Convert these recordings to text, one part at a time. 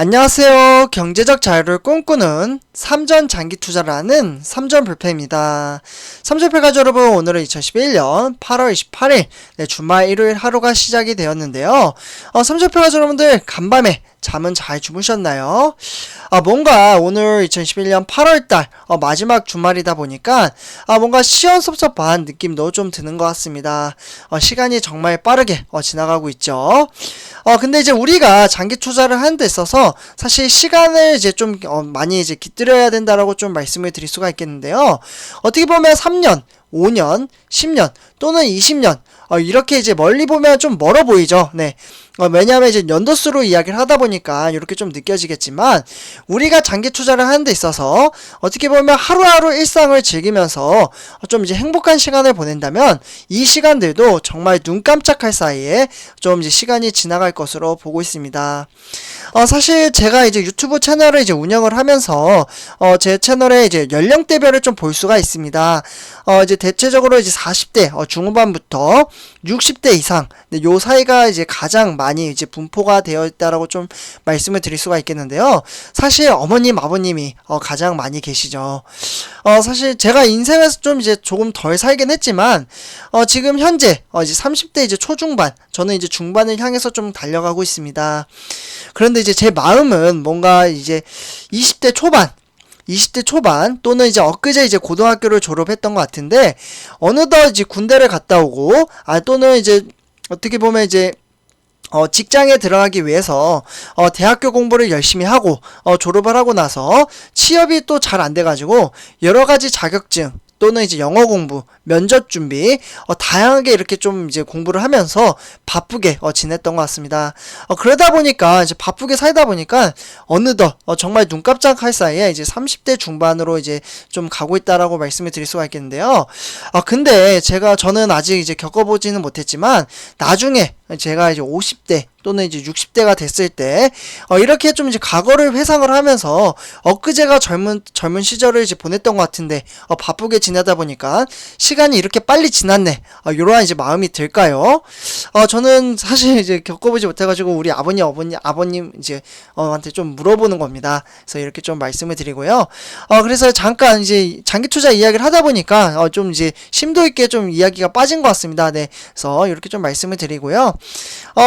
안녕하세요. 경제적 자유를 꿈꾸는 삼전 장기 투자라는 삼전 불패입니다. 삼전패 가족 여러분, 오늘은 2011년 8월 28일 주말 일요일 하루가 시작이 되었는데요. 삼전패 가족 여러분들, 간밤에 잠은 잘 주무셨나요? 뭔가 오늘 2011년 8월달 마지막 주말이다 보니까 뭔가 시원섭섭한 느낌도 좀 드는 것 같습니다. 시간이 정말 빠르게 지나가고 있죠. 근데 이제 우리가 장기 투자를 하는 데 있어서 사실 시간을 이제 좀 많이 이제 깃들여야 된다라고 좀 말씀을 드릴 수가 있겠는데요. 어떻게 보면 3년, 5년, 10년 또는 20년 이렇게 이제 멀리 보면 좀 멀어 보이죠. 네. 왜냐하면 이제 연도수로 이야기를 하다 보니까 이렇게 좀 느껴지겠지만, 우리가 장기 투자를 하는 데 있어서 어떻게 보면 하루하루 일상을 즐기면서 좀 이제 행복한 시간을 보낸다면 이 시간들도 정말 눈 깜짝할 사이에 좀 이제 시간이 지나갈 것으로 보고 있습니다. 사실 제가 이제 유튜브 채널을 이제 운영을 하면서 제 채널에 이제 연령대별을 좀 볼 수가 있습니다. 이제 대체적으로 이제 40대 중후반부터 60대 이상, 요 사이가 이제 가장 많이 이제 분포가 되어 있다라고 좀 말씀을 드릴 수가 있겠는데요. 사실 어머님, 아버님이 가장 많이 계시죠. 사실 제가 인생에서 좀 이제 조금 덜 살긴 했지만, 지금 현재 이제 30대 이제 초중반, 저는 이제 중반을 향해서 좀 달려가고 있습니다. 그런데 이제 제 마음은 뭔가 이제 20대 초반 또는 이제 엊그제 이제 고등학교를 졸업했던 것 같은데, 어느덧 이제 군대를 갔다 오고 또는 이제 어떻게 보면 이제 직장에 들어가기 위해서 대학교 공부를 열심히 하고 졸업을 하고 나서 취업이 또 잘 안 돼가지고 여러 가지 자격증 또는 이제 영어 공부, 면접 준비, 다양하게 이렇게 좀 이제 공부를 하면서 바쁘게 지냈던 것 같습니다. 그러다 보니까 이제 바쁘게 살다 보니까 어느덧 정말 눈 깜짝할 사이에 이제 30대 중반으로 이제 좀 가고 있다라고 말씀을 드릴 수가 있겠는데요. 근데 저는 아직 이제 겪어보지는 못했지만, 나중에 제가 이제 50대 또는 이제 60대가 됐을 때 이렇게 좀 이제 과거를 회상을 하면서 엊그제가 젊은 시절을 이제 보냈던 것 같은데 바쁘게 지내다 보니까 시간이 이렇게 빨리 지났네, 이러한 이제 마음이 들까요? 저는 사실 이제 겪어보지 못해가지고 우리 아버님 이제 한테 좀 물어보는 겁니다. 그래서 이렇게 좀 말씀을 드리고요. 그래서 잠깐 이제 장기 투자 이야기를 하다 보니까 좀 이제 심도 있게 좀 이야기가 빠진 것 같습니다. 네, 그래서 이렇게 좀 말씀을 드리고요.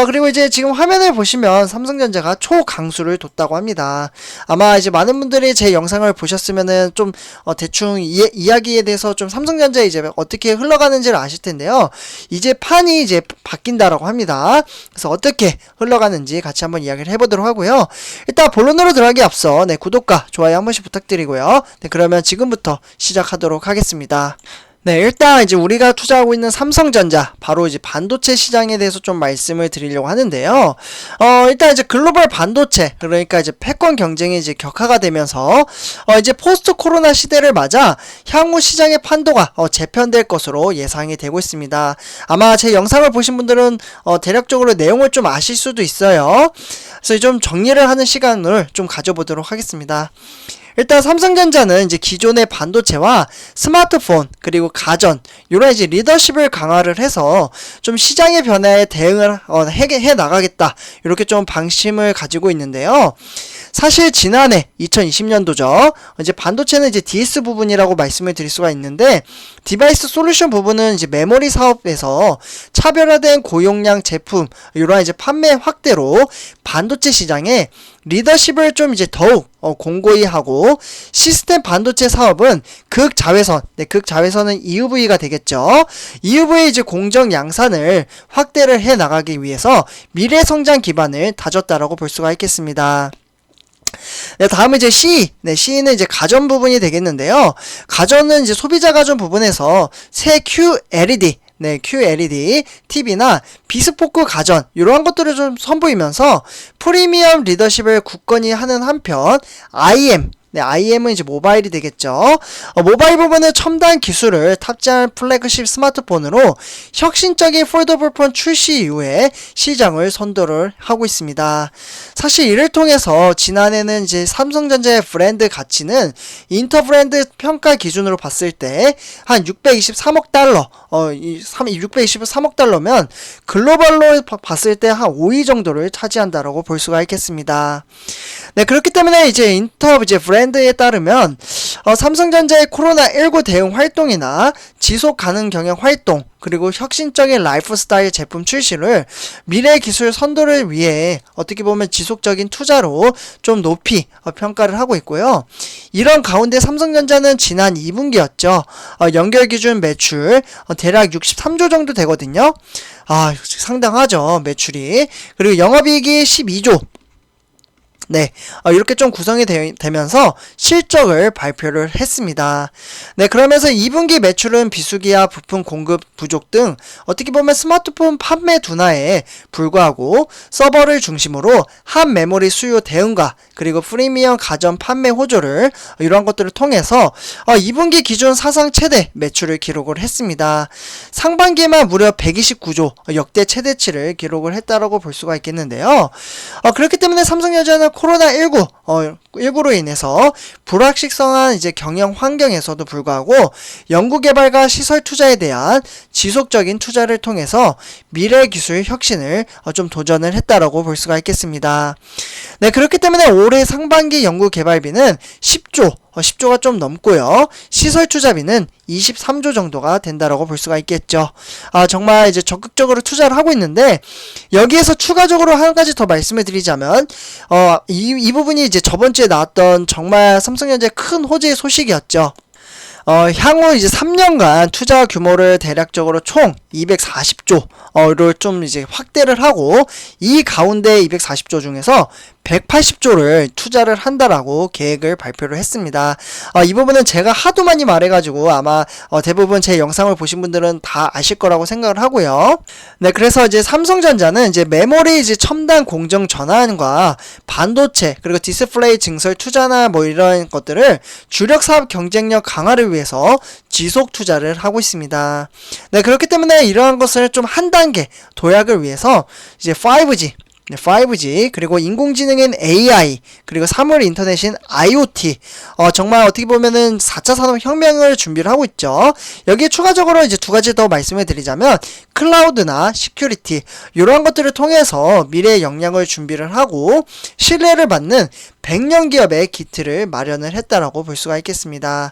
그리고 이제 지금 화면을 보시면 삼성전자가 초강수를 뒀다고 합니다. 아마 이제 많은 분들이 제 영상을 보셨으면은 좀 대충 이야기에 대해서 좀 삼성전자 이제 어떻게 흘러가는지를 아실 텐데요. 이제 판이 이제 바뀐다라고 합니다. 그래서 어떻게 흘러가는지 같이 한번 이야기를 해보도록 하고요. 일단 본론으로 들어가기 앞서 구독과 좋아요 한 번씩 부탁드리고요. 그러면 지금부터 시작하도록 하겠습니다. 일단 이제 우리가 투자하고 있는 삼성전자, 바로 이제 반도체 시장에 대해서 좀 말씀을 드리려고 하는데요. 일단 이제 글로벌 반도체, 그러니까 이제 패권 경쟁이 이제 격화가 되면서 이제 포스트 코로나 시대를 맞아 향후 시장의 판도가 재편될 것으로 예상이 되고 있습니다. 아마 제 영상을 보신 분들은 대략적으로 내용을 좀 아실 수도 있어요. 그래서 좀 정리를 하는 시간을 좀 가져보도록 하겠습니다. 일단 삼성전자는 이제 기존의 반도체와 스마트폰 그리고 가전, 요런 이제 리더십을 강화를 해서 좀 시장의 변화에 대응을 해 나가겠다, 이렇게 좀 방침을 가지고 있는데요. 사실 지난해 2020년도죠. 이제 반도체는 이제 DS 부분이라고 말씀을 드릴 수가 있는데, 디바이스 솔루션 부분은 이제 메모리 사업에서 차별화된 고용량 제품, 이러한 이제 판매 확대로 반도체 시장에 리더십을 좀 이제 더욱 공고히 하고, 시스템 반도체 사업은 극자외선은 EUV가 되겠죠. EUV 이제 공정 양산을 확대를 해 나가기 위해서 미래 성장 기반을 다졌다라고 볼 수가 있겠습니다. 다음은 이제 CE는 이제 가전 부분이 되겠는데요. 가전은 이제 소비자 가전 부분에서 새 QLED, TV나 비스포크 가전, 이러한 것들을 좀 선보이면서 프리미엄 리더십을 굳건히 하는 한편, IM, 네, IM은 이제 모바일이 되겠죠. 모바일 부분은 첨단 기술을 탑재한 플래그십 스마트폰으로 혁신적인 폴더블 폰 출시 이후에 시장을 선도를 하고 있습니다. 사실 이를 통해서 지난해는 이제 삼성전자의 브랜드 가치는 인터브랜드 평가 기준으로 봤을 때 한 623억 달러, 623억 달러면 글로벌로 봤을 때 한 5위 정도를 차지한다라고 볼 수가 있겠습니다. 네, 그렇기 때문에 이제 브랜드에 따르면 삼성전자의 코로나19 대응 활동이나 지속 가능 경영 활동, 그리고 혁신적인 라이프 스타일 제품 출시를 미래 기술 선도를 위해 어떻게 보면 지속적인 투자로 좀 높이 평가를 하고 있고요. 이런 가운데 삼성전자는 지난 2분기였죠. 연결 기준 매출 대략 63조 정도 되거든요. 상당하죠, 매출이. 그리고 영업이익이 12조. 네, 이렇게 좀 구성이 되면서 실적을 발표를 했습니다. 네, 그러면서 2분기 매출은 비수기와 부품 공급 부족 등 어떻게 보면 스마트폰 판매 둔화에 불구하고 서버를 중심으로 한 메모리 수요 대응과 그리고 프리미엄 가전 판매 호조를 이러한 것들을 통해서 2분기 기준 사상 최대 매출을 기록을 했습니다. 상반기에만 무려 129조 역대 최대치를 기록을 했다라고 볼 수가 있겠는데요. 그렇기 때문에 삼성전자는 코로나19로 인해서 불확실성한 이제 경영 환경에서도 불구하고 연구개발과 시설 투자에 대한 지속적인 투자를 통해서 미래 기술 혁신을 좀 도전을 했다라고 볼 수가 있겠습니다. 네, 그렇기 때문에 올해 상반기 연구개발비는 10조가 좀 넘고요. 시설 투자비는 23조 정도가 된다라고 볼 수가 있겠죠. 정말 이제 적극적으로 투자를 하고 있는데, 여기에서 추가적으로 한 가지 더 말씀을 드리자면, 이 부분이 이제 저번 주에 나왔던 정말 삼성전자의 큰 호재의 소식이었죠. 향후 이제 3년간 투자 규모를 대략적으로 총 240조를 좀 이제 확대를 하고, 이 가운데 240조 중에서 180조를 투자를 한다라고 계획을 발표를 했습니다. 이 부분은 제가 하도 많이 말해가지고 아마 대부분 제 영상을 보신 분들은 다 아실 거라고 생각을 하고요. 네, 그래서 이제 삼성전자는 이제 메모리 이제 첨단 공정 전환과 반도체 그리고 디스플레이 증설 투자나 뭐 이런 것들을 주력 사업 경쟁력 강화를 위해서 지속 투자를 하고 있습니다. 네, 그렇기 때문에 이러한 것을 좀 한 단계 도약을 위해서 이제 5G 그리고 인공지능인 AI 그리고 사물 인터넷인 IoT 정말 어떻게 보면은 4차 산업혁명을 준비를 하고 있죠. 여기에 추가적으로 이제 두 가지 더 말씀을 드리자면 클라우드나 시큐리티 이러한 것들을 통해서 미래의 역량을 준비를 하고 신뢰를 받는 100년 기업의 기틀을 마련을 했다라고 볼 수가 있겠습니다.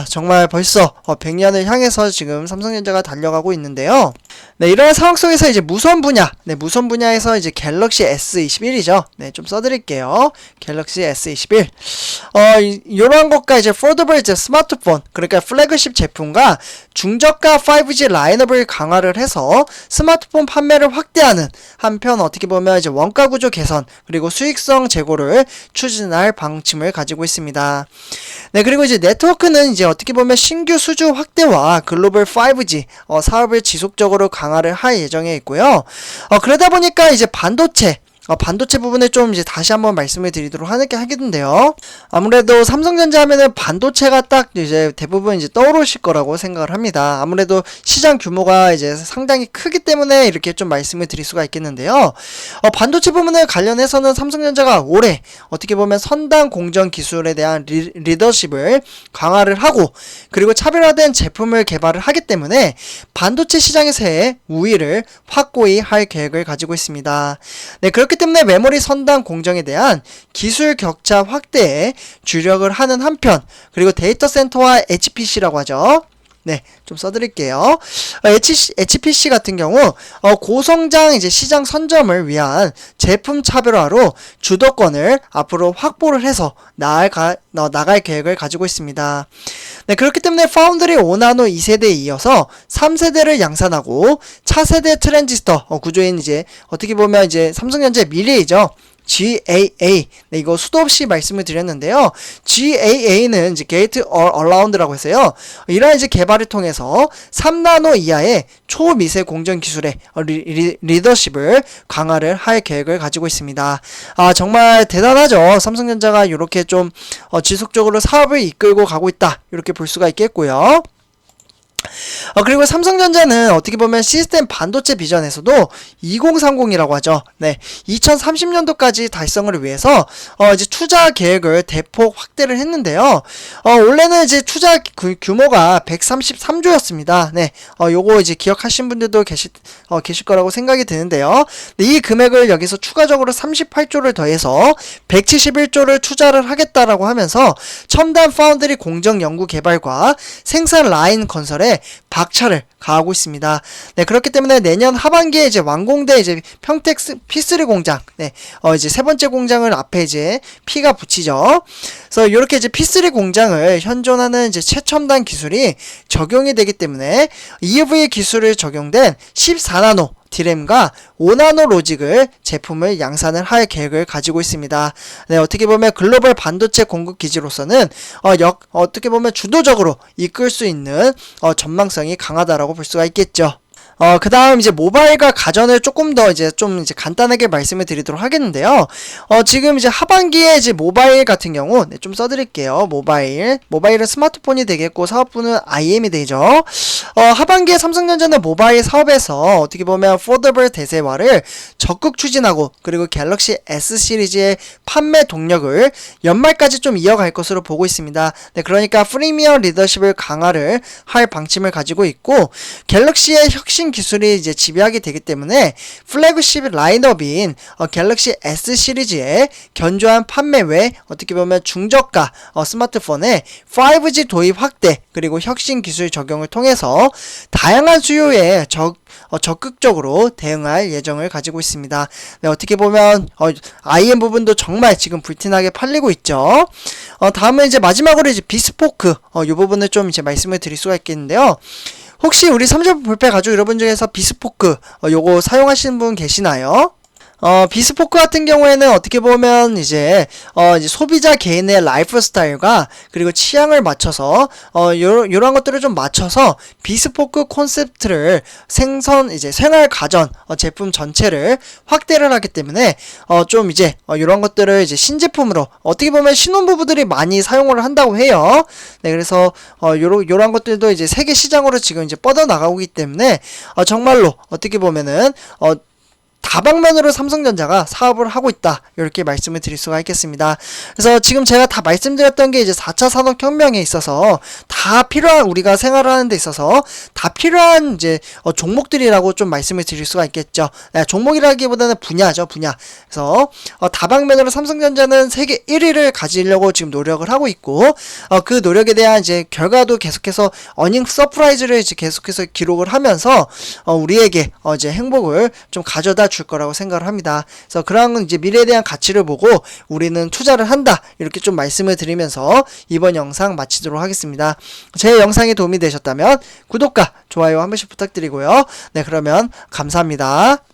정말 벌써 100년을 향해서 지금 삼성전자가 달려가고 있는데요. 네, 이런 상황 속에서 이제 무선 분야에서 이제 갤럭시 S21이죠. 네, 좀 써드릴게요. 갤럭시 S21. 이런 것과 이제 폴더블 이제 스마트폰, 그러니까 플래그십 제품과 중저가 5G 라인업을 강화를 해서 스마트폰 판매를 확대하는 한편 어떻게 보면 이제 원가 구조 개선 그리고 수익성 제고를 추진할 방침을 가지고 있습니다. 네, 그리고 이제 네트워크는 이제 어떻게 보면 신규 수주 확대와 글로벌 5G 사업을 지속적으로 강화를 할 예정에 있고요. 그러다 보니까 이제 반도체 부분을 좀 이제 다시 한번 말씀을 드리도록 하겠는데요. 아무래도 삼성전자 하면은 반도체가 딱 이제 대부분 이제 떠오르실 거라고 생각을 합니다. 아무래도 시장 규모가 이제 상당히 크기 때문에 이렇게 좀 말씀을 드릴 수가 있겠는데요. 반도체 부분을 관련해서는 삼성전자가 올해 어떻게 보면 선단 공정 기술에 대한 리더십을 강화를 하고 그리고 차별화된 제품을 개발을 하기 때문에 반도체 시장에서의 우위를 확고히 할 계획을 가지고 있습니다. 네, 그렇기 때문에 메모리 선단 공정에 대한 기술 격차 확대에 주력을 하는 한편 그리고 데이터 센터와 HPC라고 하죠. 네, 좀 써드릴게요. HPC 같은 경우 고성장 이제 시장 선점을 위한 제품 차별화로 주도권을 앞으로 확보를 해서 나갈 계획을 가지고 있습니다. 네, 그렇기 때문에 파운드리 5나노 2세대에 이어서 3세대를 양산하고 차세대 트랜지스터 구조인 이제 어떻게 보면 이제 삼성전자의 미래이죠. GAA. 네, 이거 수도 없이 말씀을 드렸는데요. GAA는 이제 Gate All Around라고 해서요. 이러한 이제 개발을 통해서 3나노 이하의 초미세 공정 기술의 리더십을 강화를 할 계획을 가지고 있습니다. 아, 정말 대단하죠. 삼성전자가 이렇게 좀 지속적으로 사업을 이끌고 가고 있다. 이렇게 볼 수가 있겠고요. 그리고 삼성전자는 어떻게 보면 시스템 반도체 비전에서도 2030이라고 하죠. 네. 2030년도까지 달성을 위해서, 이제 투자 계획을 대폭 확대를 했는데요. 원래는 이제 투자 규모가 133조였습니다. 네. 요거 이제 기억하신 분들도 계실 거라고 생각이 드는데요. 네, 이 금액을 여기서 추가적으로 38조를 더해서 171조를 투자를 하겠다라고 하면서 첨단 파운드리 공정 연구 개발과 생산 라인 건설에 박차를 가하고 있습니다. 네, 그렇기 때문에 내년 하반기에 이제 완공돼 이제 평택 P3 공장, 네, 이제 세 번째 공장을 앞에 이제 P가 붙이죠. 그래서 이렇게 이제 P3 공장을 현존하는 이제 최첨단 기술이 적용이 되기 때문에 EUV 기술을 적용된 14나노 디램과 5나노 로직을 제품을 양산을 할 계획을 가지고 있습니다. 네, 어떻게 보면 글로벌 반도체 공급 기지로서는 어떻게 보면 주도적으로 이끌 수 있는 전망성이 강하다라고 볼 수가 있겠죠. 그 다음 이제 모바일과 가전을 조금 더 이제 간단하게 말씀을 드리도록 하겠는데요. 지금 이제 하반기에 이제 모바일 같은 경우, 네, 좀 써드릴게요. 모바일은 스마트폰이 되겠고, 사업부는 IM이 되죠. 하반기에 삼성전자는 모바일 사업에서 어떻게 보면 포더블 대세화를 적극 추진하고, 그리고 갤럭시 S 시리즈의 판매 동력을 연말까지 좀 이어갈 것으로 보고 있습니다. 네, 그러니까 프리미엄 리더십을 강화를 할 방침을 가지고 있고, 갤럭시의 혁신 기술이 이제 지배하게 되기 때문에 플래그십 라인업인 갤럭시 S 시리즈의 견조한 판매 외 어떻게 보면 중저가 스마트폰의 5G 도입 확대 그리고 혁신 기술 적용을 통해서 다양한 수요에 적극적으로 대응할 예정을 가지고 있습니다. 네, 어떻게 보면 IM 부분도 정말 지금 불티나게 팔리고 있죠. 다음은 이제 마지막으로 이제 비스포크 이 부분을 좀 이제 말씀을 드릴 수가 있겠는데요. 혹시 우리 3점 불패 가족 여러분 중에서 비스포크 요거 사용하시는 분 계시나요? 비스포크 같은 경우에는 어떻게 보면 이제 소비자 개인의 라이프 스타일과 그리고 취향을 맞춰서 요런 것들을 좀 맞춰서 비스포크 콘셉트를 생활 가전 제품 전체를 확대를 하기 때문에 좀 이제 요런 것들을 이제 신제품으로 어떻게 보면 신혼부부들이 많이 사용을 한다고 해요. 네, 그래서 요런 것들도 이제 세계 시장으로 지금 이제 뻗어 나가고 있기 때문에 정말로 어떻게 보면은 다방면으로 삼성전자가 사업을 하고 있다. 이렇게 말씀을 드릴 수가 있겠습니다. 그래서 지금 제가 다 말씀드렸던 게 이제 4차 산업혁명에 있어서 다 필요한, 우리가 생활하는 데 있어서 다 필요한 이제 종목들이라고 좀 말씀을 드릴 수가 있겠죠. 네, 종목이라기보다는 분야죠, 분야. 그래서 다방면으로 삼성전자는 세계 1위를 가지려고 지금 노력을 하고 있고, 그 노력에 대한 이제 결과도 계속해서 어닝 서프라이즈를 이제 계속해서 기록을 하면서 우리에게 이제 행복을 좀 가져다 줄 거라고 생각을 합니다. 그래서 그런 이제 미래에 대한 가치를 보고 우리는 투자를 한다. 이렇게 좀 말씀을 드리면서 이번 영상 마치도록 하겠습니다. 제 영상이 도움이 되셨다면 구독과 좋아요 한 번씩 부탁드리고요. 네, 그러면 감사합니다.